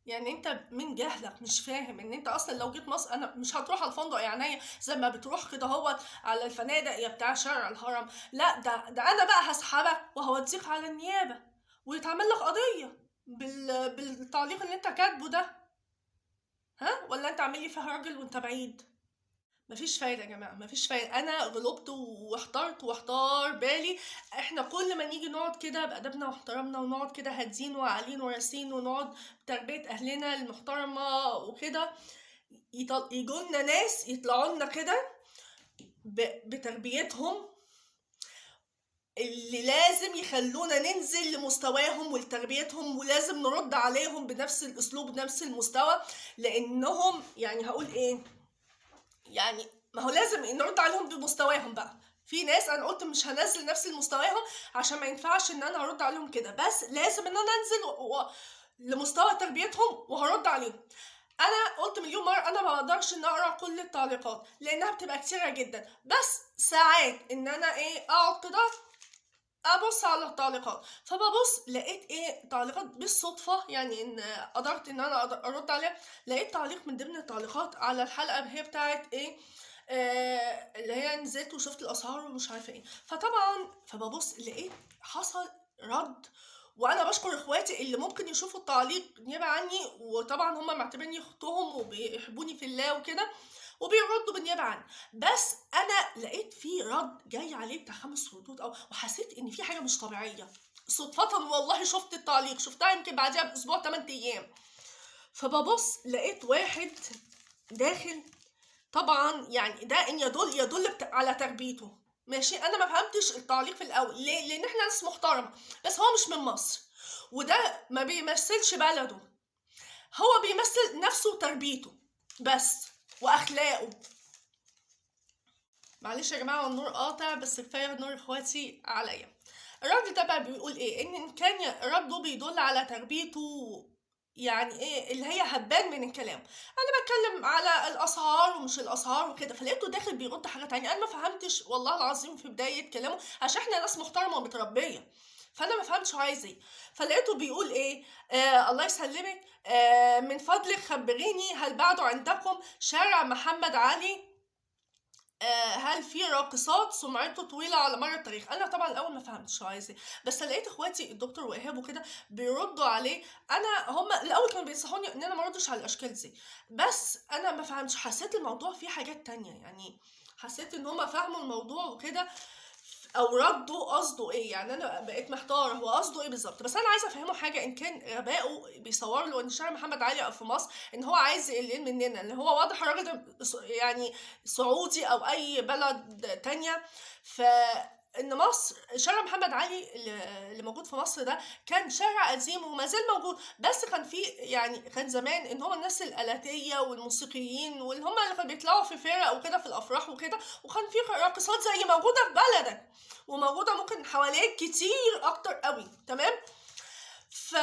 يعني انت من جهلك مش فاهم ان انت اصلا لو جيت مصر انا مش هتروح على الفندق يعني زي ما بتروح كده هو على الفنادق يا بتاع شارع الهرم. لا، ده انا بقى هسحبك وهوديك على النيابة ويتعمل لك قضية بالتعليق اللي انت كاتبه ده. ها، ولا انت عامل لي فيها راجل وانت بعيد؟ مفيش فايدة يا جماعة، مفيش فايدة. أنا غلبت واحترت واحتار بالي. احنا كل ما نيجي نقعد كده بأدبنا واحترامنا ونقعد كده هادين وعالين وراسين ونقعد بتربية أهلنا المحترمة وكده، يجولنا ناس يطلعوا لنا كده بتربيتهم اللي لازم يخلونا ننزل لمستواهم ولتربيتهم، ولازم نرد عليهم بنفس الأسلوب بنفس المستوى. لأنهم يعني هقول إيه، يعني ما هو لازم نرد عليهم بمستواهم بقى. في ناس انا قلت مش هنزل نفس المستواهم عشان ما ينفعش ان انا ارد عليهم كده، بس لازم ان انا انزل لمستوى تربيتهم وهرد عليهم. انا قلت مليون مره انا ما بقدرش ان اقرا كل التعليقات لانها بتبقى كتيره جدا، بس ساعات ان انا ايه اقعد كده ابص على التعليقات. فببص لقيت ايه تعليقات بالصدفه، يعني ان قدرت ان انا ارد عليها. لقيت تعليق من ضمن التعليقات على الحلقه هي بتاعت ايه، اللي هي نزلت وشفت الاسعار ومش عارفه ايه. فطبعا فببص لقيت حصل رد. وانا بشكر اخواتي اللي ممكن يشوفوا التعليق نيابه عني، وطبعا هم معتبريني اختهم وبيحبوني في الله وكده وبيردوا بالنيابه عني. بس انا لقيت في رد جاي عليه بتاع 5 ردود او، وحسيت ان في حاجه مش طبيعيه. صدفه والله شفت التعليق، شفتها يمكن بعدها باسبوع 8 ايام. فببص لقيت واحد داخل، طبعا يعني ده ان يدل على تربيته. ماشي، انا ما فهمتش التعليق في الاول ليه، لان احنا ناس محترمه، بس هو مش من مصر وده ما بيمثلش بلده، هو بيمثل نفسه وتربيته بس واخلاقه. معلش يا جماعه النور قاطع، بس كفايه نور اخواتي عليا. الراجل ده بقى بيقول ايه، ان كان رده بيدل على تربيته، يعني ايه اللي هي هبان من الكلام. انا بتكلم على الاسعار ومش الاسعار وكده، فلقيته داخل بيرد حاجه تانية. انا ما فهمتش والله العظيم في بدايه كلامه عشان احنا ناس محترمه ومتربيه، فانا ما فهمتش هو عايز ايه. فلقيته بيقول ايه، الله يسلمك، من فضلك خبريني هل بعد عندكم شارع محمد علي هل في راقصات سمعته طويلة على مر التاريخ. انا طبعا الاول ما فهمتش هو عايز ايه، بس لقيت اخواتي الدكتور وايهاب وكده بيردوا عليه. انا هم الاول كانوا بينصحوني ان انا ما اردش على الاشكال دي، بس انا ما فهمتش، حسيت الموضوع فيه حاجات تانية يعني. حسيت ان هم فهموا الموضوع وكده او ردوا قصده ايه. يعني انا بقيت محتاره هو قصده ايه بالظبط. بس انا عايزه افهمه حاجه، ان كان غبائه بيصور له ان شارع محمد علي في مصر ان هو عايز يقلل مننا، اللي هو واضح الراجل ده يعني سعودي او اي بلد تانية. ف ان مصر شارع محمد علي اللي موجود في مصر ده كان شارع قديم وما زال موجود، بس كان في يعني كان زمان ان هم الناس الالاتيه والموسيقيين واللي هم اللي كانوا بيطلعوا في فرق وكده في الافراح وكده، وكان في راقصات زي موجوده في بلدك وموجوده ممكن حواليك كتير اكتر قوي. تمام. ف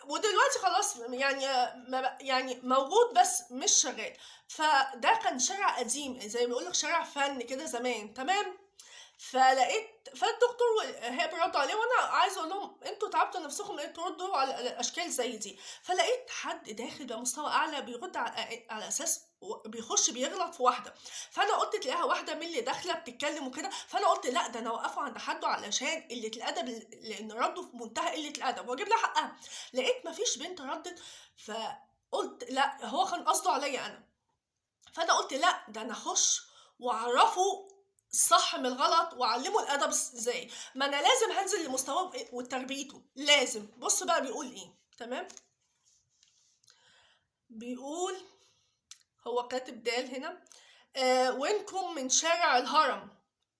ودلوقتي خلاص يعني ما يعني موجود بس مش شغال. فده كان شارع قديم زي ما بيقولك شارع فن كده زمان. تمام. فالدكتور هي بيردوا عليه، وانا عايزه اقول لهم انتوا تعبتوا نفسكم ان تردوا على اشكال زي دي. فلقيت حد داخل بمستوى اعلى بيرد على اساس بيخش بيغلط في واحده. فانا قلت تلاقيها واحده من اللي داخله بتتكلم وكده، فانا قلت لا ده انا اوقفه عند حده علشان قله الادب، لان رده في منتهى قله الادب واجيب لها حقها. لقيت مفيش بنت ردت، فقلت لا هو كان قصده عليا انا. فانا قلت لا ده انا اخش واعرفه الصح من الغلط واعلمه الادب ازاي. ما انا لازم هنزل لمستواه وتربيته لازم. بص بقى بيقول ايه. تمام. بيقول، هو كاتب دال هنا، وينكم من شارع الهرم.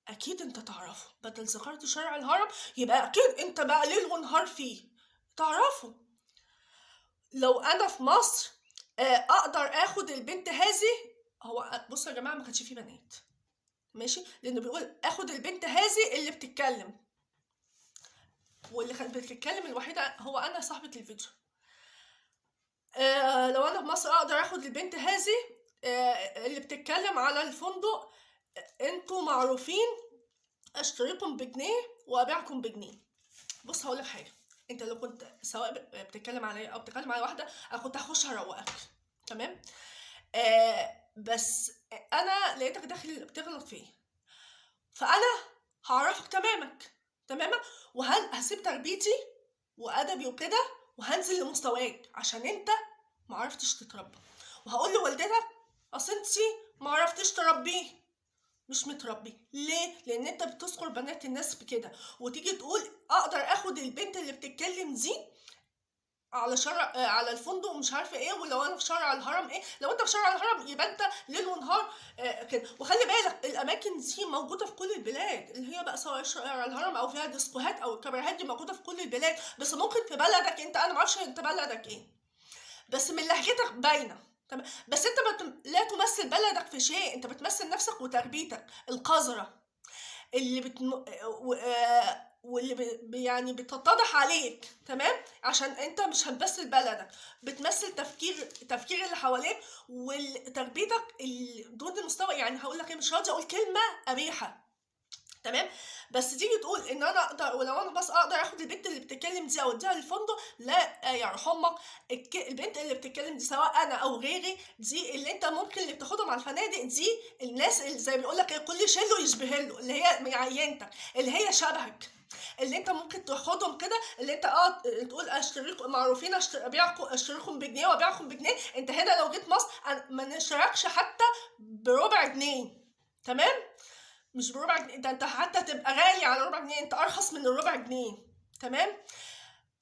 اكيد انت تعرفه، بدل ذكرت شارع الهرم يبقى اكيد انت بقى ليل ونهار فيه تعرفه. لو انا في مصر اقدر اخد البنت هذه. هو بصوا يا جماعه ما كانش فيه بنات، ماشي، لانه بيقول اخد البنت هذه اللي بتتكلم، واللي كانت بتتكلم الوحيده هو انا صاحبه الفيديو. لو انا في مصر اقدر اخد البنت هذه اللي بتتكلم على الفندق، انتوا معروفين، اشتريكم بجنيه وابيعكم بجنيه. بص هقولك حاجه، انت لو كنت سواء بتتكلم عليا او بتتكلم على واحده، انا كنت هخش هروقك. تمام. بس انا لقيتك داخل بتغلط فيا، فانا هعرفك تماما، هسيب تربيتي وادبي وكده، وهنزل لمستواك عشان انت معرفتش تتربى. وهقول لوالدتك اصل انت معرفتش تربيه، مش متربي ليه؟ لان انت بتذكر بنات الناس بكده، وتيجي تقول اقدر اخد البنت اللي بتتكلم دي على شارع على الفندق ومش عارفه ايه، ولو انا في شارع الهرم ايه، لو انت في شارع الهرم يبقى انت ليل ونهار كده. وخلي بالك الاماكن دي موجوده في كل البلاد، اللي هي بقى سواء شارع الهرم او فيها ديسكوهات او الكباريهات دي موجوده في كل البلاد. بس ممكن في بلدك انت، انا معرفش انت بلدك ايه، بس من لهجتك باينه. تمام. بس انت لا تمثل بلدك في شيء، انت بتمثل نفسك وتربيتك القذره اللي واللي يعني بتتضح عليك. تمام. عشان انت مش هتمثل بلدك، بتمثل تفكير اللي حواليك وتربيتك دون المستوى. يعني هقول لك ايه، مش راضي اقول كلمه قبيحه. تمام. بس تيجي تقول ان انا اقدر، ولو انا بس اقدر اخد البنت اللي بتتكلم دي اوديها للفندق، لا يرحم امك. البنت اللي بتتكلم دي سواء انا او غيري، دي اللي انت ممكن اللي بتاخدهم على الفنادق دي، الناس اللي زي بيقول لك كل شله يشبه له، اللي هي معينتك، اللي هي شبهك، اللي انت ممكن تاخدهم كده، اللي انت تقول اشتريكم معروفين، اشتريكم بجنيه وابيعكم بجنيه. انت هنا لو جيت مصر ما نشتركش حتى بربع جنيه. تمام. مش بربع جنيه، ده انت حتى تبقى غالي على ربع جنيه، انت ارخص من الربع جنيه. تمام.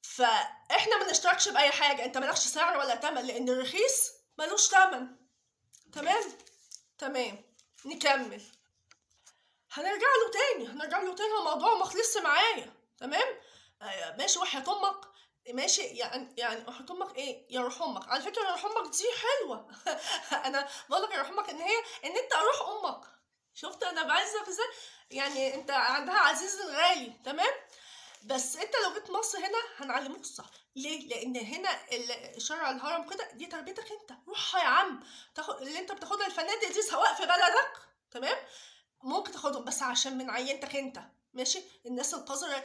فاحنا ما نشتركش باي حاجه، انت مالكش سعر ولا تمن، لان الرخيص ملوش تمن. تمام. نكمل. هنرجع له تاني، هو موضوع ما خلصش معايا. تمام. ماشي وحياة امك، ماشي يعني وحياة امك ايه، يا روح امك. على فكره يا روح امك دي حلوه. انا بقول لك يا روح امك ان هي ان انت روح امك. شفت انا بعزك ازاي؟ يعني انت عندها عزيز الغالي. تمام. بس انت لو جيت مصر هنا هنعلموك الصح. ليه؟ لان هنا شارع الهرم كده دي تربيتك انت، روحها يا عم. تاخد اللي انت بتاخدها الفنادق دي سواء في بلدك. تمام. ممكن تاخدهم بس عشان من عينتك انت. ماشي. الناس القذرة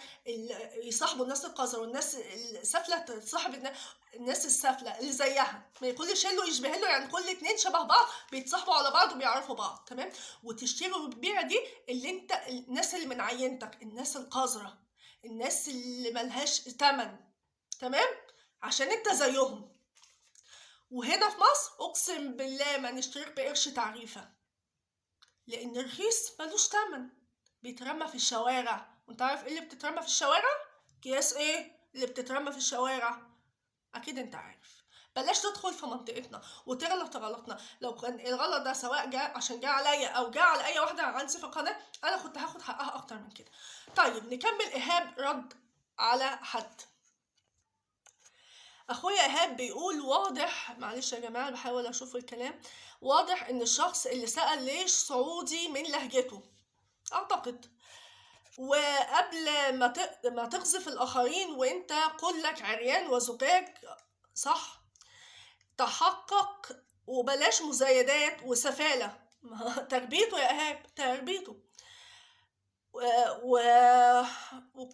يصاحبوا الناس القذرة، والناس السافلة تصاحب الناس السافلة اللي زيها. كل شله يشبه له، يعني كل اتنين شبه بعض بيتصاحبوا على بعض وبيعرفوا بعض. تمام. وتشتري وتبيع دي اللي انت الناس اللي من عينتك، الناس القذرة، الناس اللي ملهاش تمن. تمام. عشان انت زيهم. وهنا في مصر اقسم بالله ما نشترك بقرش تعريفة، لان الرخيص ملوش تمن، بيترمى في الشوارع. وانت عارف ايه اللي بتترمى في الشوارع؟ اكياس ايه اللي بتترمى في الشوارع؟ اكيد انت عارف. بلاش تدخل في منطقتنا وتغلط غلطنا. لو كان الغلط ده سواء جاء عشان جاء عليا او جاء على اي واحده عندي في القناه، انا كنت هاخد حقها اكتر من كده. طيب نكمل. ايهاب رد على حد. اخويا ايهاب بيقول واضح، معلش يا جماعه بحاول اشوف الكلام، واضح ان الشخص اللي سأل ليش صعودي من لهجته اعتقد. وقبل ما تقذف الاخرين وانت كلك عريان وزجاج، صح، تحقق وبلاش مزايدات وسفالة. تربيته يا ايهاب، تربيته. و... و...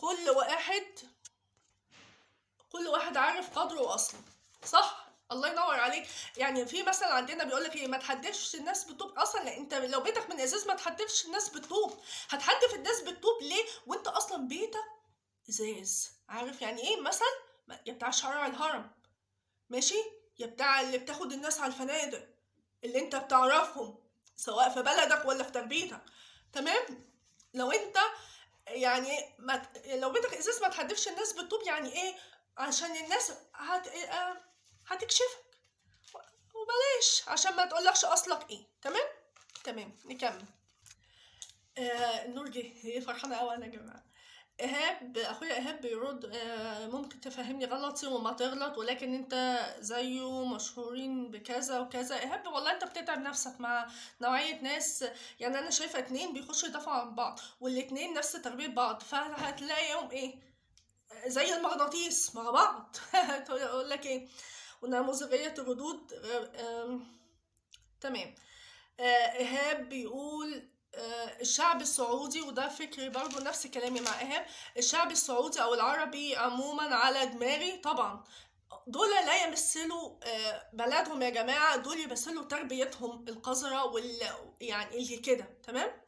كل واحد عارف قدره واصله. صح. الله ينور عليك. يعني في مثل عندنا بيقول لك ايه، ما تحدفش الناس بالطوب. اصلا لا، انت لو بيتك من ازاز ما تحدفش الناس بالطوب. هتحدف الناس بالطوب ليه وانت اصلا بيتك ازاز؟ عارف يعني ايه مثل؟ يا بتاع شارع الهرم، ماشي، يا بتاع اللي بتاخد الناس على الفنادق اللي انت بتعرفهم سواء في بلدك ولا في تربيتك. تمام. لو انت يعني لو بيتك ازاز ما تحدفش الناس بالطوب، يعني ايه؟ عشان الناس هتكشفك، وبلاش عشان ما تقولكش اصلك ايه. تمام. نكمل. النور جه، هي فرحانه قوي انا يا جماعه. اخويا ايهاب بيرد ممكن تفهمني غلطي وما تغلط، ولكن انت زيه مشهورين بكذا وكذا. ايهاب والله انت بتتعب نفسك مع نوعية ناس. يعني انا شايفة اتنين بيخشوا يدافعوا عن بعض والاتنين نفس تربية بعض، فهتلاقيهم ايه، زي المغناطيس مع بعض. اقول لك ايه، ونموذجية الردود. تمام. ايهاب بيقول الشعب السعودي، وده فكري برضو نفس كلامي مع إيهاب، الشعب السعودي أو العربي عموما على دماغي طبعا، دول لا يمثلوا بلدهم يا جماعة، دول يمثلوا تربيتهم القذرة يعني اللي كده تمام.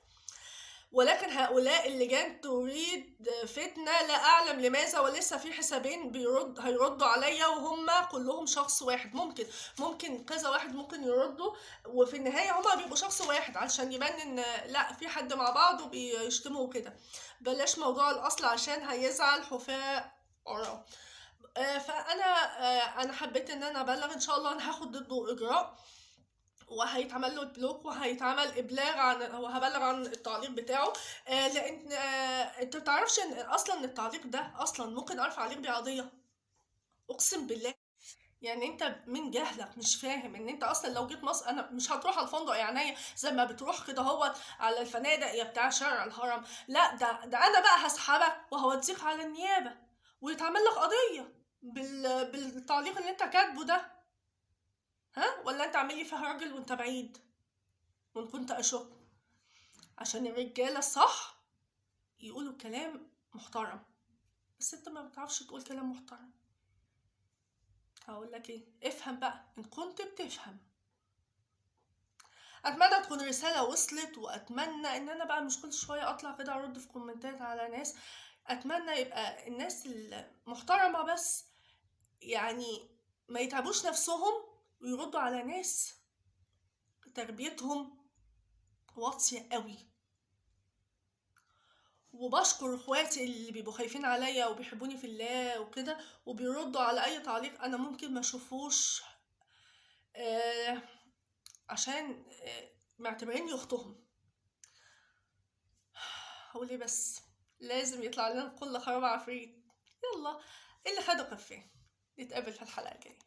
ولكن هؤلاء اللجان تريد فتنة لا أعلم لماذا، ولسه في حسابين هيردوا عليا وهم كلهم شخص واحد. ممكن كذا واحد ممكن يردوا، وفي النهاية هما بيبقوا شخص واحد علشان يبان ان لا في حد مع بعض وبيشتموا كده. بلاش موضوع الأصل عشان هيزعل حفاة وراه. فأنا حبيت ان انا ابلغ، ان شاء الله انا هاخد ضده اجراء، وهيتعمل له بلوك، وهيتعمل ابلاغ وهبلغ عن التعليق بتاعه. لان انت متعرفش ان اصلا التعليق ده اصلا ممكن ارفع عليك بقضيه، اقسم بالله. يعني انت من جهلك مش فاهم ان انت اصلا لو جيت مصر انا مش هتروح على الفندق يعني زي ما بتروح كده هو على الفنادق يا بتاع شارع الهرم، لا ده انا بقى هسحبك وهوديك على النيابه ويتعمل لك قضيه بالتعليق اللي انت كاتبه ده. ها، ولا انت عامل لي فيها راجل وانت بعيد؟ وان كنت اشك، عشان الرجاله الصح يقولوا كلام محترم، بس انت ما بتعرفش تقول كلام محترم. هقول لك ايه، افهم بقى ان كنت بتفهم. اتمنى تكون رساله وصلت، واتمنى ان انا بقى مش كل شويه اطلع كده ارد في كومنتات على ناس. اتمنى يبقى الناس المحترمه بس يعني ما يتعبوش نفسهم ويردوا على ناس تربيتهم واطيه قوي. وبشكر اخواتي اللي بيبقوا خايفين عليا وبيحبوني في الله وكده، وبيردوا على اي تعليق انا ممكن ما اشوفوش، آه عشان معتبريني اختهم. هقول ايه بس، لازم يطلع لنا كل خراب عفريت. يلا، اللي خده كفاه. نتقابل في الحلقة الجاية.